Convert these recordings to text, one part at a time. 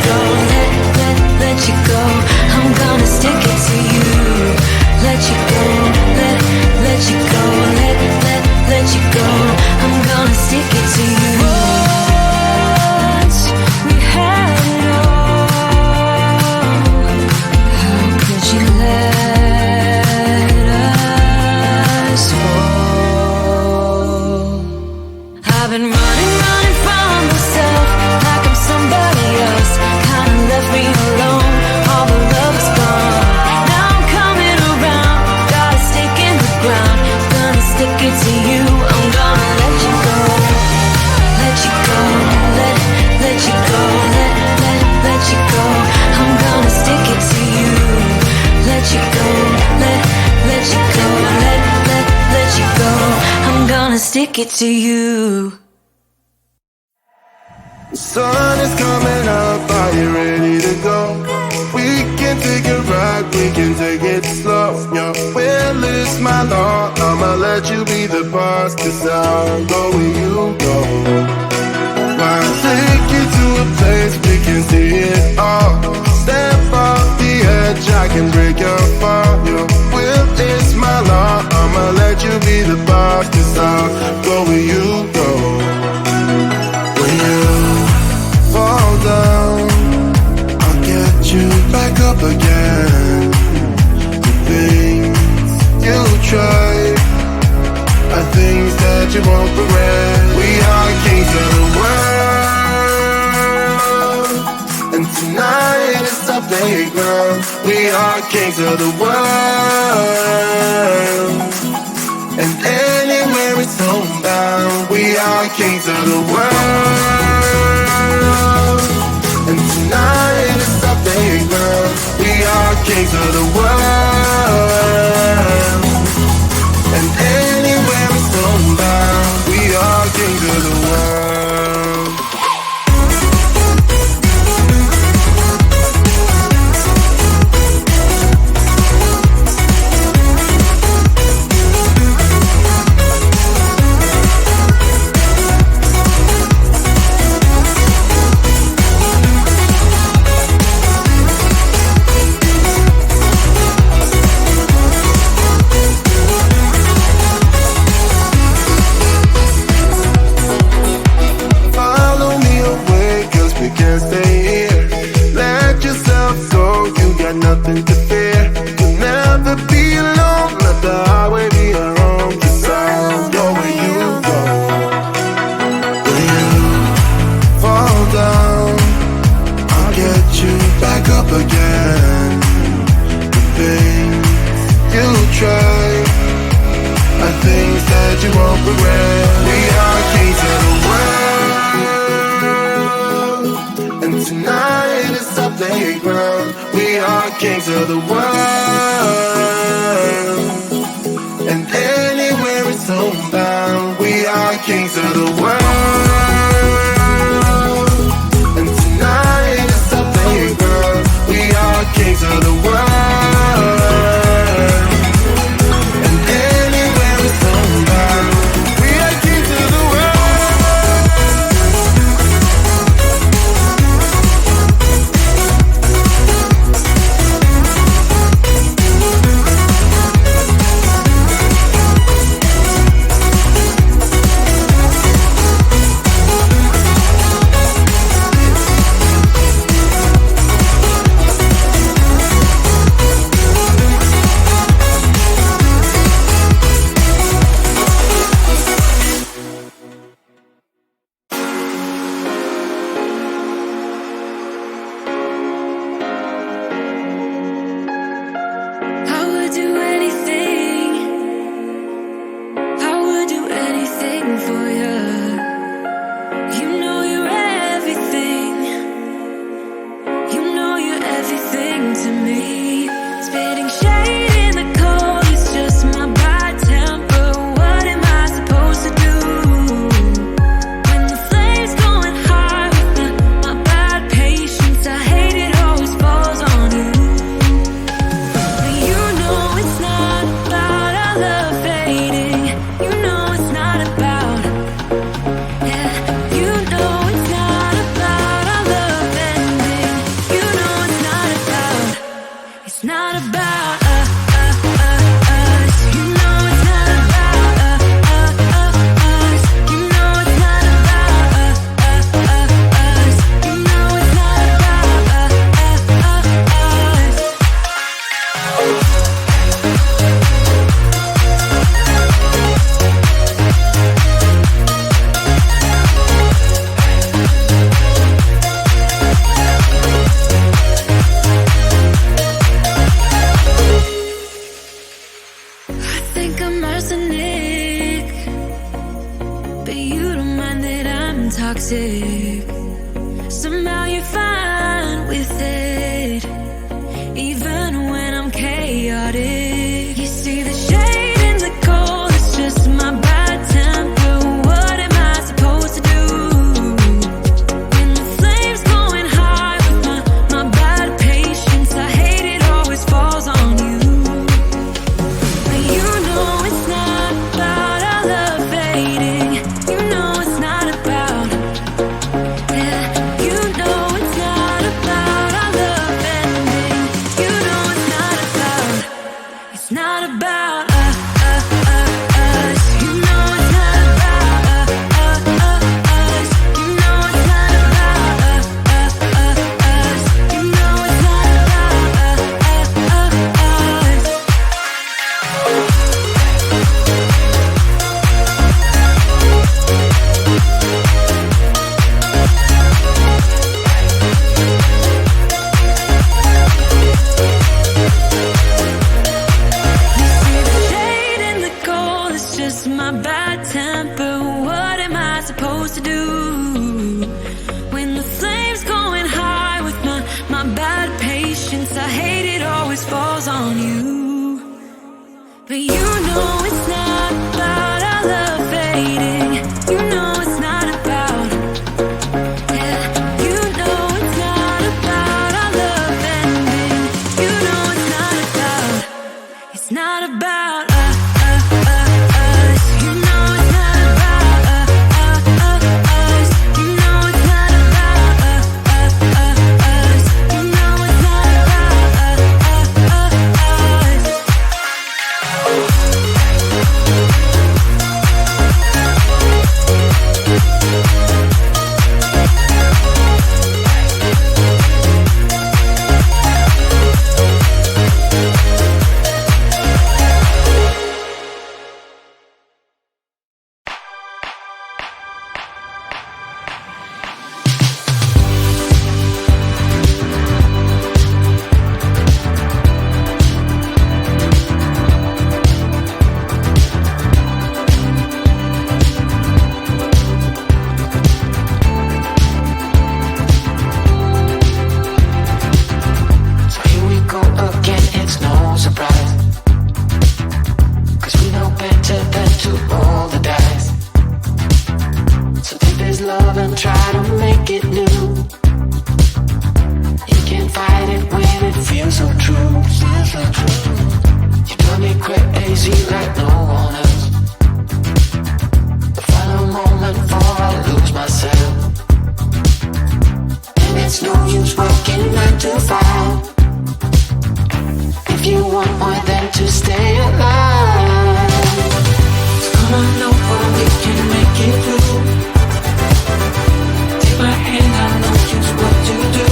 go, let you go. I'm gonna stick it to you. Let you go, let you go, let you go. I'm gonna stick it to you. Once we had it all, how could you let us fall? I've been running from myself like I'm somebody else. Kinda left me alone, all the love is gone. Now I'm coming around, got a stake in the ground. Gonna stick it to you, I'm gonna let you go. Let you go, let you go, let you go. I'm gonna stick it to you. Let you go, let you go, let you go. I'm gonna stick it to you. The sun is coming up, are you ready to go? We can take it right, we can take it slow. Your will is my law, I'ma let you be the boss, 'cause I'll go where you go. I'll take you to a place we can see it all. Step off the edge, I can break your fall. Your will is my law, I'ma let you be the boss, 'cause I'll go where you go. When you fall down, I'll get you back up again. The things you try are things that you won't regret. We are kings of the world, and tonight is our playground. We are kings of the world, and anywhere it's homebound. We are kings of the world, and tonight is our playground. We are kings of the world, and anywhere it's homebound. We are kings of the world. Follow me away, 'cause we can't stay here. Let yourself go, you got nothing to fear. You'll never be alone, let the highway be your home, 'cause I'll go where you go. When you fall down, I'll get you back up again. The things you try are things that you won't regret. We are kings of the world, and tonight is our playground. We are kings of the world, and anywhere it's homebound. We are kings of the world, and tonight is our playground. We are kings of the world, and anywhere it's homebound. We are kings of the world. it's no use working 9 to 5. If you want more than to stay alive, so come on over, we can make it through. Take my hand, I know just what to do.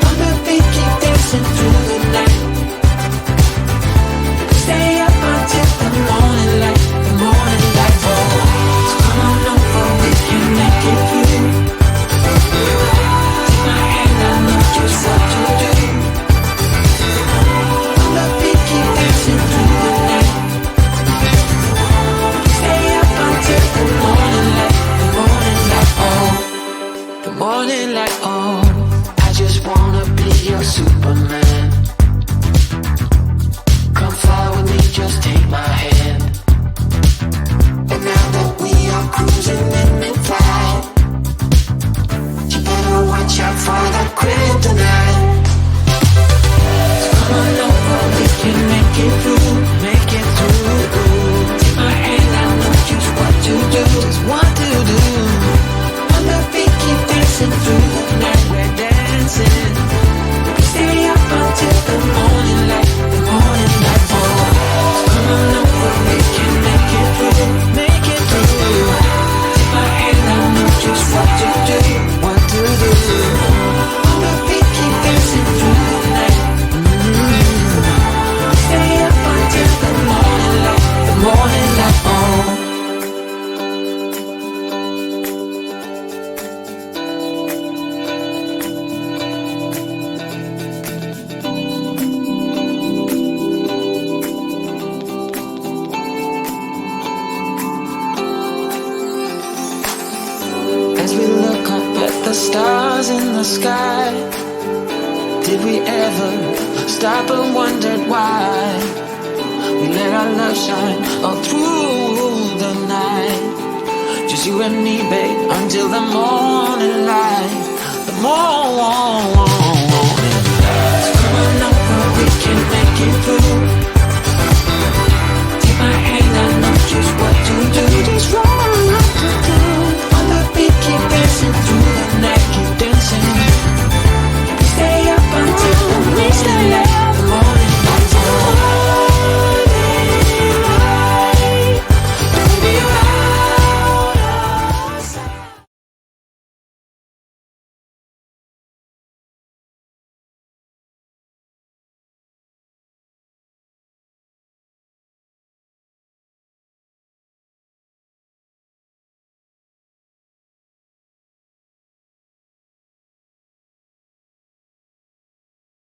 On the beat, keep dancing through the night. Stay up until the morning light, the morning light. Oh, so come on over, we can make it through. Take my hand, I know just what to do. On the beat, keep dancing through the night. Stay up until the morning light, the morning light. Oh, the morning light. Oh, I just wanna be your Superman. Come fly with me, just take my hand. And now that we are cruising in mid-flight, you better watch out for that kryptonite. So come on over, we can make it through, make it through. Take my hand, I know just what to do, just what to do. On the beat, keep dancing through the night, we're dancing. Stay up until the morning light, the morning light. Oh, come on over, we can make it through, make it through. Take my hand, I know just what to do, what to do. On the beat, keep dancing through the night. Stay up until the morning light, the morning light. Oh. As we look up at the stars in the sky, did we ever stop and wondered why we let our love shine all through the night? Just you and me, babe, until the morning light, the morning light. So come on over, we can make it through. Take my hand, I know just what to do.